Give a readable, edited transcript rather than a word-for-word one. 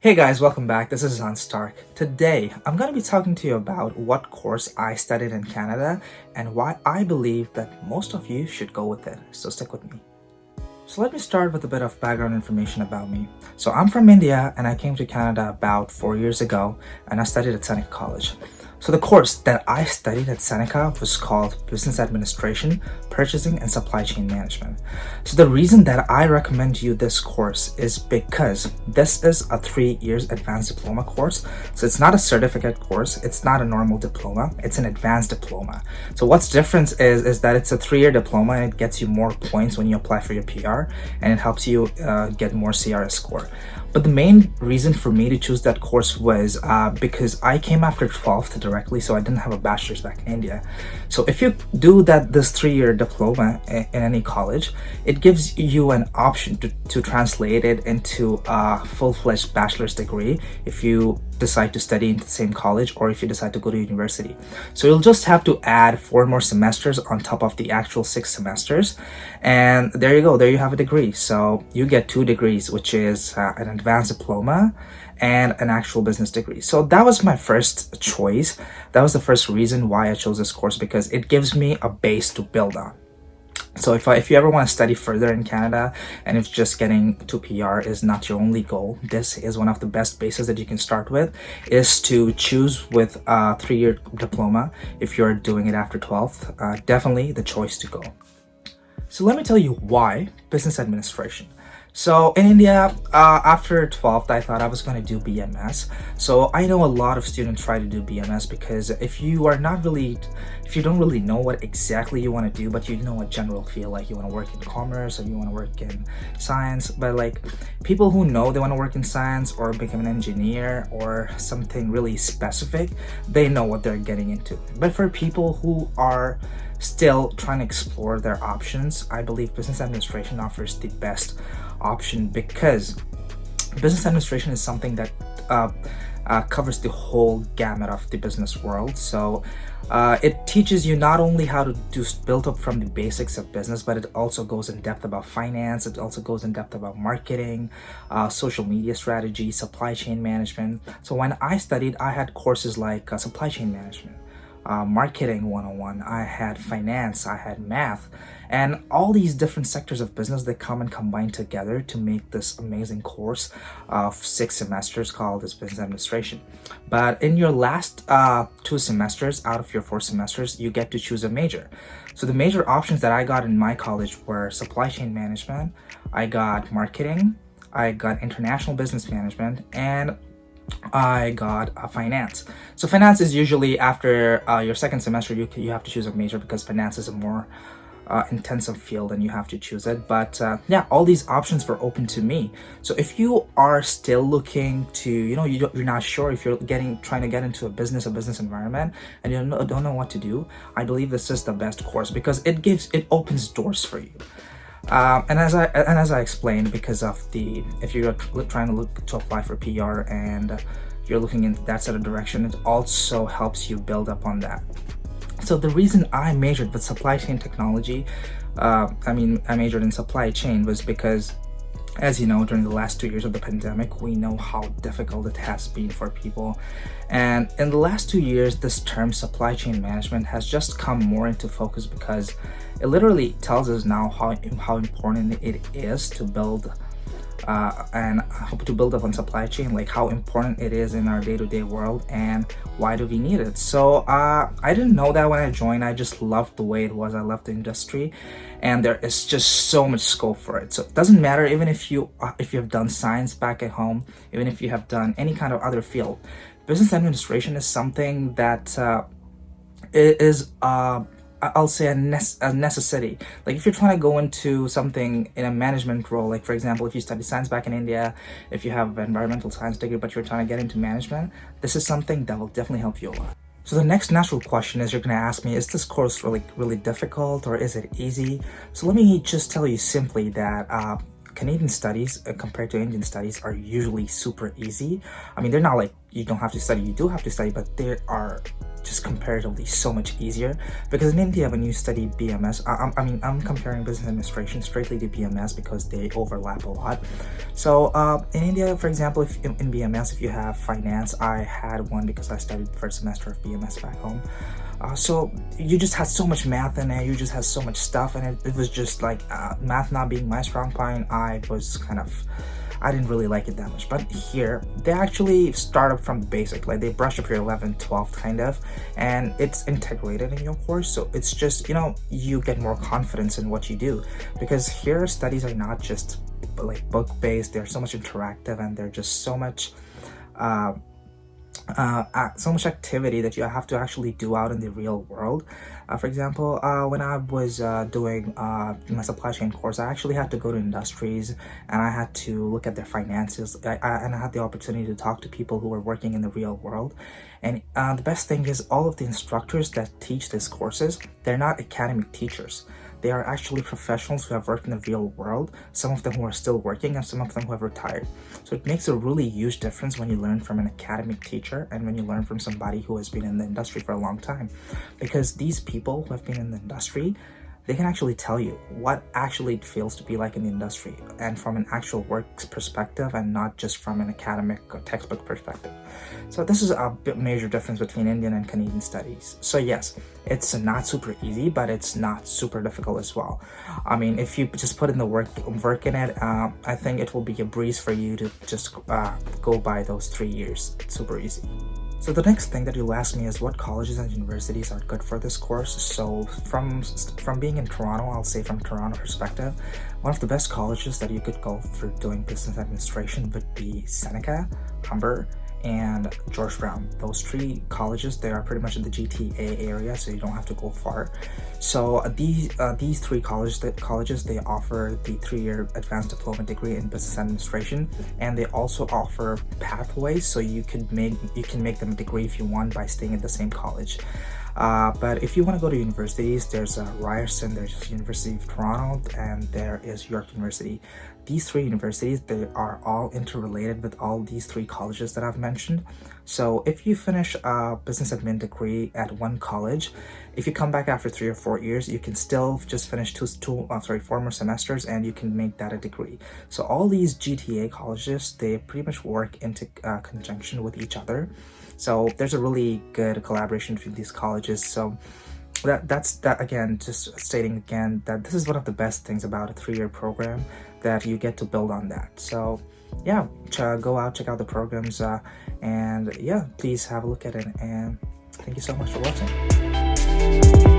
Hey guys, welcome back. This is Izhan Stark. Today, I'm going to be talking to you about what course I studied in Canada and why I believe that most of you should go with it. So stick with me. So let me start with a bit of background information about me. So I'm from India and I came to Canada about 4 years ago and I studied at Seneca College. So the course that I studied at Seneca was called Business Administration, Purchasing and Supplychain Management. So the reason that I recommend you this course is because this is a 3 years advanced diploma course. So it's not a certificate course, it's not a normal diploma, it's an advanced diploma. So what's different is that it's a 3-year diploma and it gets you more points when you apply for your PR and it helps you get more CRS score. But the main reason for me to choose that course was because I came after 12th directly, so I didn't have a bachelor's back in India. So if you do this 3-year diploma in any college, it gives you an option to translate it into a full-fledged bachelor's degree if you decide to study in the same college or if you decide to go to university. So you'll just have to add 4 more semesters on top of the actual 6 semesters, and there you go, there you have a degree. So you get 2 degrees, which is an advanced diploma and an actual business degree. So that was my first choice. That was the first reason why I chose this course, because it gives me a base to build on. So if you ever want to study further in Canada and if just getting to PR is not your only goal, this is one of the best bases that you can start with, is to choose with a 3-year diploma. If you're doing it after 12th, definitely the choice to go. So let me tell you why business administration. So in India, after 12th, I thought I was going to do BMS. So I know a lot of students try to do BMS because if you don't really know what exactly you want to do, but you know a general feel, like you want to work in commerce or you want to work in science, but like people who know they want to work in science or become an engineer or something really specific, they know what they're getting into. But for people who are still trying to explore their options, I believe business administration offers the best option, because business administration is something that covers the whole gamut of the business world. So it teaches you not only how to build up from the basics of business, but it also goes in depth about finance. It also goes in depth about marketing, social media strategy, supply chain management. So when I studied, I had courses like supply chain management, marketing 101, I had finance, I had math, and all these different sectors of business that come and combine together to make this amazing course of 6 semesters called this business administration. But in your last 2 semesters out of your 4 semesters, you get to choose a major. So the major options that I got in my college were supply chain management, I got marketing, I got international business management, and I got finance. So finance is usually after your 2nd semester, you have to choose a major, because finance is a more intensive field and you have to choose it. But yeah, all these options were open to me. So if you are still looking to, you're not sure if you're trying to get into a business environment and you don't know what to do, I believe this is the best course, because it opens doors for you. And as I explained, because of if you're trying to apply for PR and you're looking into that sort of direction, it also helps you build up on that. So the reason I majored with supply chain technology, I majored in supply chain, was because, as you know, during the last 2 years of the pandemic, we know how difficult it has been for people. And in the last 2 years, this term supply chain management has just come more into focus, because it literally tells us now how important it is to build and hope to build up on supply chain, like how important it is in our day-to-day world and why do we need it. So I didn't know that when I joined. I just loved the way it was. I loved the industry, and there is just so much scope for it. So it doesn't matter, even if you have done science back at home, even if you have done any kind of other field, business administration is something that is I'll say a necessity. Like if you're trying to go into something in a management role, like for example, if you study science back in India, if you have an environmental science degree, but you're trying to get into management, this is something that will definitely help you a lot. So the next natural question is, you're going to ask me, is this course really difficult or is it easy? So let me just tell you simply that Canadian studies compared to Indian studies are usually super easy. I mean, they're not like you don't have to study, you do have to study, but they are just comparatively so much easier, because in India when you study BMS, I'm comparing business administration straightly to BMS because they overlap a lot. So in India, for example, if in BMS, if you have finance, I had one because I studied the first semester of BMS back home. So you just had so much math in it, you just had so much stuff, and it was just like math not being my strong point, I didn't really like it that much. But here, they actually start up from the basic, like they brush up your 11th, 12th kind of, and it's integrated in your course. So it's just, you get more confidence in what you do, because here studies are not just like book-based, they're so much interactive, and they're just so much activity that you have to actually do out in the real world. For example, when I was doing my supply chain course, I actually had to go to industries and I had to look at their finances, and I had the opportunity to talk to people who were working in the real world. And the best thing is, all of the instructors that teach these courses, they're not academic teachers. They are actually professionals who have worked in the real world, some of them who are still working and some of them who have retired. So it makes a really huge difference when you learn from an academic teacher and when you learn from somebody who has been in the industry for a long time. Because these people who have been in the industry, they can actually tell you what actually it feels to be like in the industry, and from an actual work perspective and not just from an academic or textbook perspective. So this is a major difference between Indian and Canadian studies. So yes, it's not super easy, but it's not super difficult as well. I mean, if you just put in the work in it, I think it will be a breeze for you to just go by those 3 years. It's super easy. So the next thing that you'll ask me is what colleges and universities are good for this course. So from being in Toronto, I'll say from Toronto perspective, one of the best colleges that you could go for doing business administration would be Seneca, Humber, and George Brown. Those 3 colleges, they are pretty much in the GTA area, so you don't have to go far. So these 3 colleges, they offer the 3-year Advanced Diploma degree in business administration, and they also offer pathways, so you can make them a degree if you want by staying at the same college. But if you want to go to universities, there's Ryerson, there's University of Toronto, and there is York University. These 3 universities, they are all interrelated with all these 3 colleges that I've mentioned. So if you finish a business admin degree at one college, if you come back after 3 or 4 years, you can still just finish 4 more semesters and you can make that a degree. So all these GTA colleges, they pretty much work into conjunction with each other. So there's a really good collaboration between these colleges. So that's again, just stating again that this is one of the best things about a 3-year program, that you get to build on that. So yeah, go out, check out the programs, and yeah, please have a look at it, and thank you so much for watching.